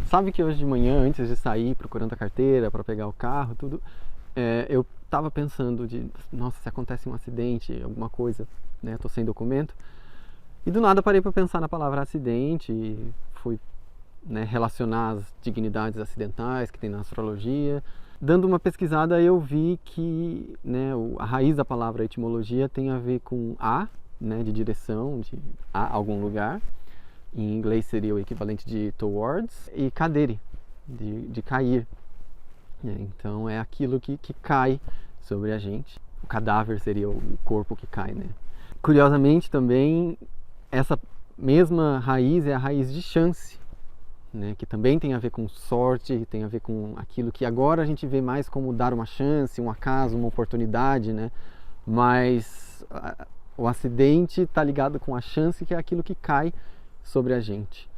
Sabe que hoje de manhã, antes de sair procurando a carteira para pegar o carro, tudo, eu estava pensando nossa, se acontece um acidente, alguma coisa, né, tô sem documento. E do nada parei para pensar na palavra acidente e fui, né, relacionar as dignidades acidentais que tem na astrologia. Dando uma pesquisada, eu vi que, né, a raiz da palavra etimologia tem a ver com né, de direção, de a algum lugar. Em inglês seria o equivalente de towards, e cadere, de cair. Então é aquilo que cai sobre a gente. O cadáver seria o corpo que cai, né? Curiosamente também, essa mesma raiz é a raiz de chance, né? Que também tem a ver com sorte, tem a ver com aquilo que agora a gente vê mais como dar uma chance, um acaso, uma oportunidade, né? Mas o acidente está ligado com a chance, que é aquilo que cai sobre a gente.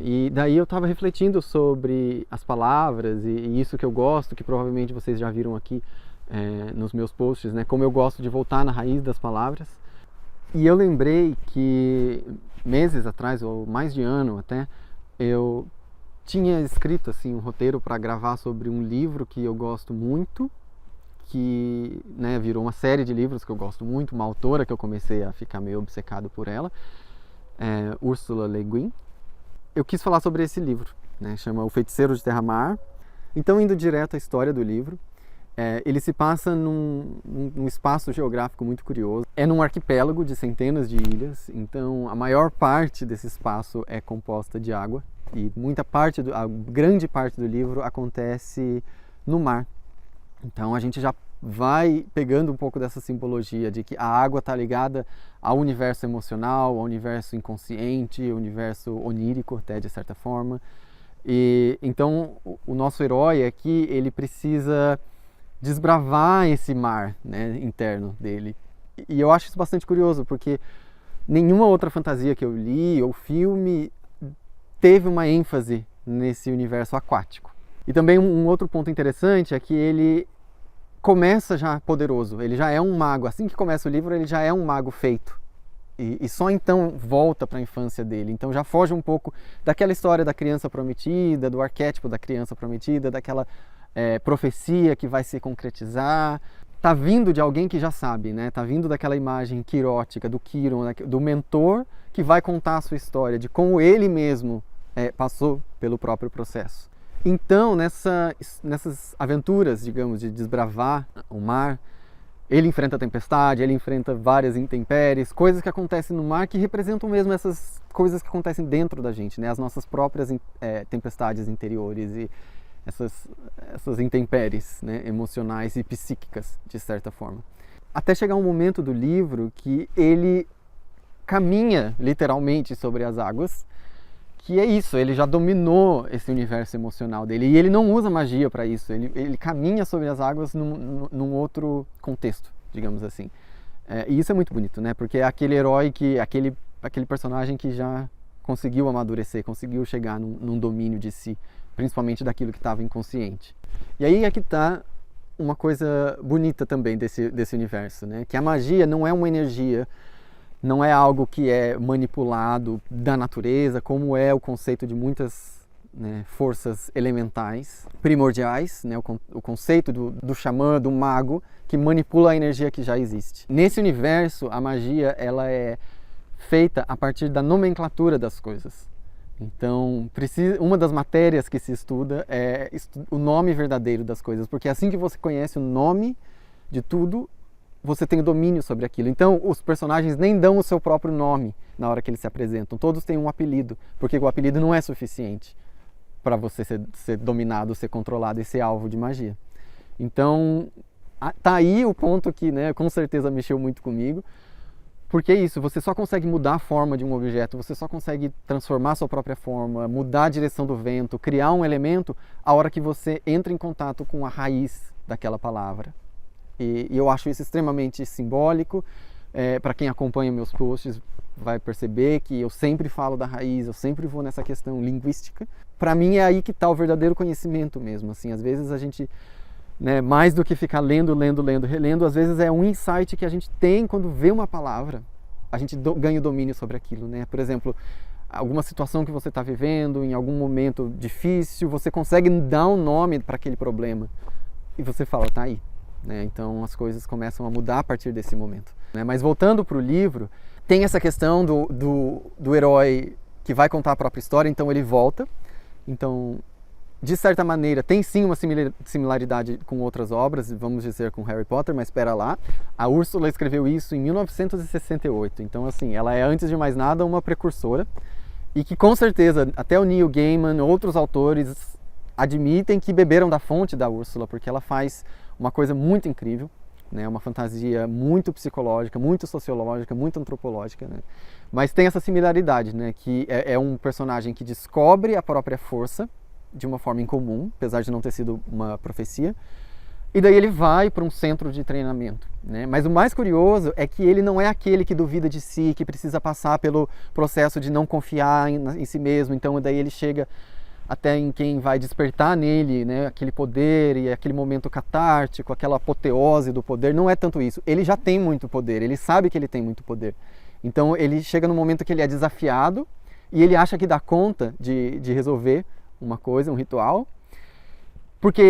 E daí eu estava refletindo sobre as palavras e isso que eu gosto, que provavelmente vocês já viram aqui nos meus posts, né? Como eu gosto de voltar na raiz das palavras. E eu lembrei que meses atrás, ou mais de ano até, eu tinha escrito assim, um roteiro para gravar sobre um livro que eu gosto muito, que, né, virou uma série de livros que eu gosto muito, uma autora que eu comecei a ficar meio obcecado por ela, Ursula Le Guin. Eu quis falar sobre esse livro, né? Chama O Feiticeiro de Terra-Mar. Então, indo direto à história do livro, ele se passa num espaço geográfico muito curioso. É num arquipélago de centenas de ilhas, então a maior parte desse espaço é composta de água e a grande parte do livro acontece no mar. Então a gente já vai pegando um pouco dessa simbologia de que a água está ligada ao universo emocional, ao universo inconsciente, ao universo onírico até de certa forma. E então o nosso herói aqui, ele precisa desbravar esse mar, né, interno dele. E eu acho isso bastante curioso, porque nenhuma outra fantasia que eu li ou filme teve uma ênfase nesse universo aquático. E também um outro ponto interessante é que ele começa já poderoso, ele já é um mago. Assim que começa o livro, ele já é um mago feito. E só então volta para a infância dele. Então já foge um pouco daquela história da criança prometida, do arquétipo da criança prometida, daquela profecia que vai se concretizar. Tá vindo de alguém que já sabe, né? Tá vindo daquela imagem quirótica, do Quiron, do mentor que vai contar a sua história, de como ele mesmo passou pelo próprio processo. Então, nessas aventuras, digamos, de desbravar o mar, ele enfrenta a tempestade, ele enfrenta várias intempéries, coisas que acontecem no mar que representam mesmo essas coisas que acontecem dentro da gente, né? As nossas próprias tempestades interiores e essas intempéries, né? Emocionais e psíquicas, de certa forma. Até chegar um momento do livro que ele caminha literalmente sobre as águas, que é isso, ele já dominou esse universo emocional dele e ele não usa magia para isso, ele caminha sobre as águas num outro contexto, digamos assim. E isso é muito bonito, né? Porque é aquele herói, aquele personagem que já conseguiu amadurecer, conseguiu chegar num domínio de si, principalmente daquilo que estava inconsciente. E aí é que está uma coisa bonita também desse universo, né? Que a magia não é uma energia, não é algo que é manipulado da natureza, como é o conceito de muitas, né, forças elementais, primordiais, né, o conceito do xamã, do mago, que manipula a energia que já existe. Nesse universo, a magia ela é feita a partir da nomenclatura das coisas. Então, uma das matérias que se estuda é o nome verdadeiro das coisas, porque assim que você conhece o nome de tudo, você tem o domínio sobre aquilo. Então, os personagens nem dão o seu próprio nome na hora que eles se apresentam. Todos têm um apelido, porque o apelido não é suficiente para você ser dominado, ser controlado e ser alvo de magia. Então, tá aí o ponto que, né, com certeza mexeu muito comigo, porque é isso, você só consegue mudar a forma de um objeto, você só consegue transformar a sua própria forma, mudar a direção do vento, criar um elemento a hora que você entra em contato com a raiz daquela palavra. E eu acho isso extremamente simbólico. Para quem acompanha meus posts vai perceber que eu sempre falo da raiz, eu sempre vou nessa questão linguística. Para mim é aí que está o verdadeiro conhecimento mesmo. Assim, às vezes a gente, né, mais do que ficar lendo, relendo, às vezes é um insight que a gente tem quando vê uma palavra, a gente ganha o domínio sobre aquilo, né? Por exemplo, alguma situação que você está vivendo, em algum momento difícil, você consegue dar um nome para aquele problema e você fala, tá aí. Né? Então as coisas começam a mudar a partir desse momento. Né? Mas voltando para o livro, tem essa questão do herói que vai contar a própria história, então ele volta. Então, de certa maneira, tem sim uma similaridade com outras obras, vamos dizer com Harry Potter, mas espera lá. A Úrsula escreveu isso em 1968, então assim, ela é antes de mais nada uma precursora e que com certeza até o Neil Gaiman, outros autores admitem que beberam da fonte da Úrsula, porque ela faz uma coisa muito incrível, né? Uma fantasia muito psicológica, muito sociológica, muito antropológica, né? Mas tem essa similaridade, né? Que é um personagem que descobre a própria força de uma forma incomum, apesar de não ter sido uma profecia, e daí ele vai para um centro de treinamento. Né? Mas o mais curioso é que ele não é aquele que duvida de si, que precisa passar pelo processo de não confiar em si mesmo, então daí ele chega até em quem vai despertar nele, né, aquele poder e aquele momento catártico, aquela apoteose do poder. Não é tanto isso, ele já tem muito poder, ele sabe que ele tem muito poder. Então ele chega no momento que ele é desafiado e ele acha que dá conta de resolver uma coisa, um ritual, porque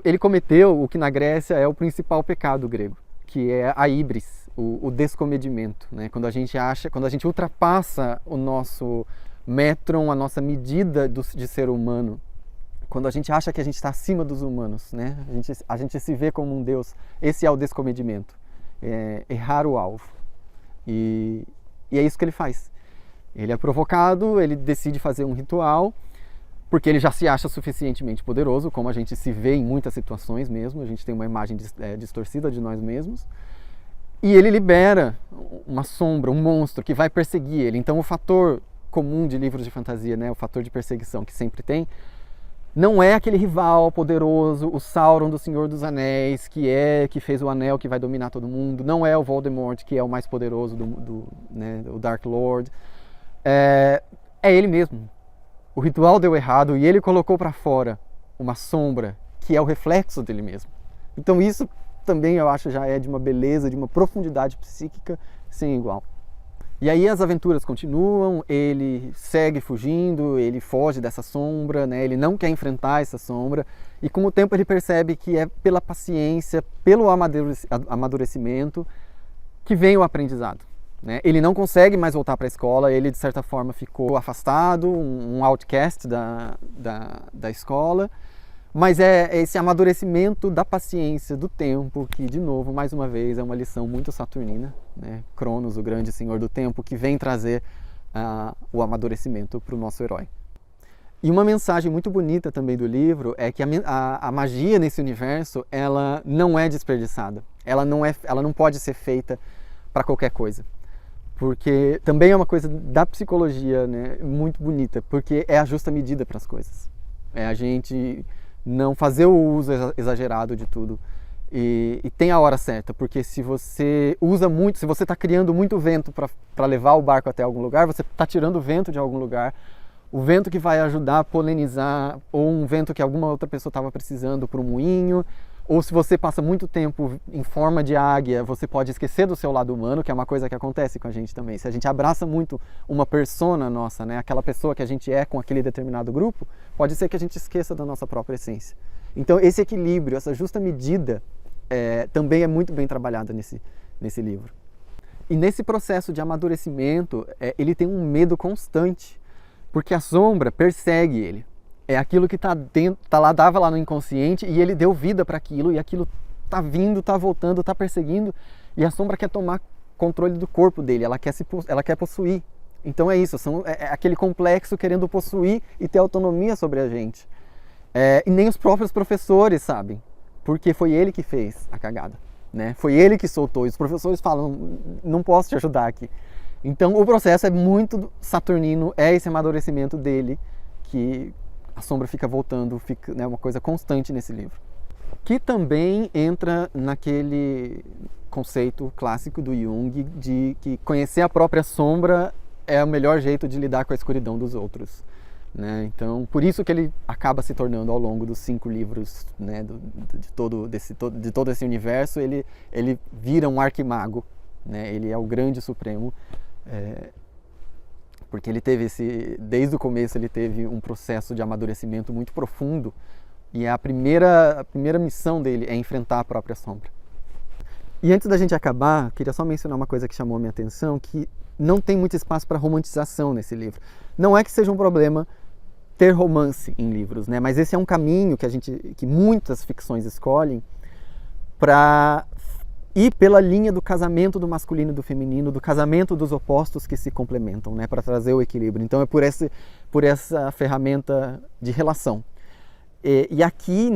ele cometeu o que na Grécia é o principal pecado grego, que é a híbris, o descomedimento, né? Quando a gente ultrapassa o nosso metron, a nossa medida de ser humano, quando a gente acha que a gente está acima dos humanos, né? A gente se vê como um Deus. Esse é o descomedimento, é errar o alvo. E é isso que ele faz. Ele é provocado, ele decide fazer um ritual, porque ele já se acha suficientemente poderoso, como a gente se vê em muitas situações mesmo, a gente tem uma imagem distorcida de nós mesmos, e ele libera uma sombra, um monstro que vai perseguir ele. Então o fator comum de livros de fantasia, né, o fator de perseguição que sempre tem, não é aquele rival poderoso, o Sauron do Senhor dos Anéis, que fez o anel que vai dominar todo mundo, não é o Voldemort, que é o mais poderoso né, o Dark Lord, é ele mesmo. O ritual deu errado e ele colocou para fora uma sombra que é o reflexo dele mesmo. Então isso também eu acho já é de uma beleza, de uma profundidade psíquica sem igual. E aí as aventuras continuam, ele segue fugindo, ele foge dessa sombra, né? Ele não quer enfrentar essa sombra, e com o tempo ele percebe que é pela paciência, pelo amadurecimento que vem o aprendizado. Né? Ele não consegue mais voltar para a escola, ele de certa forma ficou afastado, um outcast da escola, mas é esse amadurecimento da paciência, do tempo, que de novo, mais uma vez, é uma lição muito saturnina, né? Cronos, o grande senhor do tempo, que vem trazer o amadurecimento para o nosso herói. E uma mensagem muito bonita também do livro é que a magia nesse universo, ela não é desperdiçada, ela não pode ser feita para qualquer coisa. Porque também é uma coisa da psicologia, né, muito bonita, porque é a justa medida para as coisas. É a gente não fazer o uso exagerado de tudo e tem a hora certa, porque se você usa muito, se você está criando muito vento para levar o barco até algum lugar, você está tirando o vento de algum lugar, o vento que vai ajudar a polinizar, ou um vento que alguma outra pessoa estava precisando para um moinho. Ou se você passa muito tempo em forma de águia, você pode esquecer do seu lado humano, que é uma coisa que acontece com a gente também. Se a gente abraça muito uma persona nossa, né, aquela pessoa que a gente é com aquele determinado grupo, pode ser que a gente esqueça da nossa própria essência. Então esse equilíbrio, essa justa medida, também é muito bem trabalhada nesse livro. E nesse processo de amadurecimento, ele tem um medo constante, porque a sombra persegue ele. É aquilo que estava lá no inconsciente e ele deu vida para aquilo, e aquilo está vindo, está voltando, está perseguindo, e a sombra quer tomar controle do corpo dele, ela quer possuir. Então é isso, é aquele complexo querendo possuir e ter autonomia sobre a gente. E nem os próprios professores sabem, porque foi ele que fez a cagada, né? Foi ele que soltou, e os professores falam, não posso te ajudar aqui. Então o processo é muito saturnino, é esse amadurecimento dele que a sombra fica voltando, fica, né, uma coisa constante nesse livro. Que também entra naquele conceito clássico do Jung de que conhecer a própria sombra é o melhor jeito de lidar com a escuridão dos outros. Né? Então, por isso que ele acaba se tornando, ao longo dos 5 livros, né, de todo esse universo, ele vira um arquimago. Né? Ele é o grande supremo, porque ele teve desde o começo ele teve um processo de amadurecimento muito profundo, e a primeira missão dele é enfrentar a própria sombra. E antes da gente acabar, queria só mencionar uma coisa que chamou a minha atenção, que não tem muito espaço para romantização nesse livro. Não é que seja um problema ter romance em livros, né? Mas esse é um caminho que muitas ficções escolhem para ir pela linha do casamento do masculino e do feminino, do casamento dos opostos que se complementam, né? Para trazer o equilíbrio. Então é por essa ferramenta de relação. E aqui,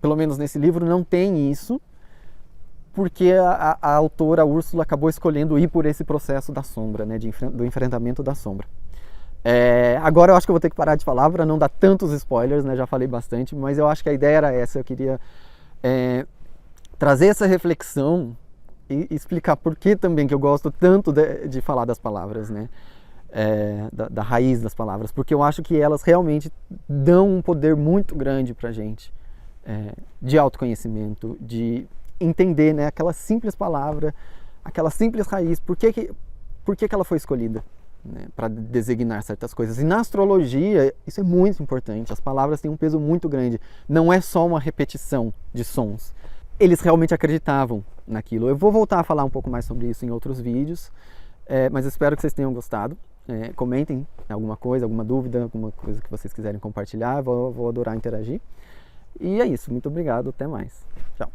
pelo menos nesse livro, não tem isso, porque a autora, a Úrsula, acabou escolhendo ir por esse processo da sombra, né? Do enfrentamento da sombra. Agora eu acho que eu vou ter que parar de falar para não dar tantos spoilers, né? Já falei bastante, mas eu acho que a ideia era essa. Eu queria trazer essa reflexão e explicar por que também que eu gosto tanto de falar das palavras, né? Da raiz das palavras, porque eu acho que elas realmente dão um poder muito grande pra gente, de autoconhecimento, de entender, né, aquela simples palavra, aquela simples raiz, por que ela foi escolhida, né, para designar certas coisas. E na astrologia isso é muito importante, as palavras têm um peso muito grande, não é só uma repetição de sons. Eles realmente acreditavam naquilo. Eu vou voltar a falar um pouco mais sobre isso em outros vídeos, mas espero que vocês tenham gostado. Comentem alguma coisa, alguma dúvida, alguma coisa que vocês quiserem compartilhar, vou adorar interagir. E é isso, muito obrigado, até mais. Tchau.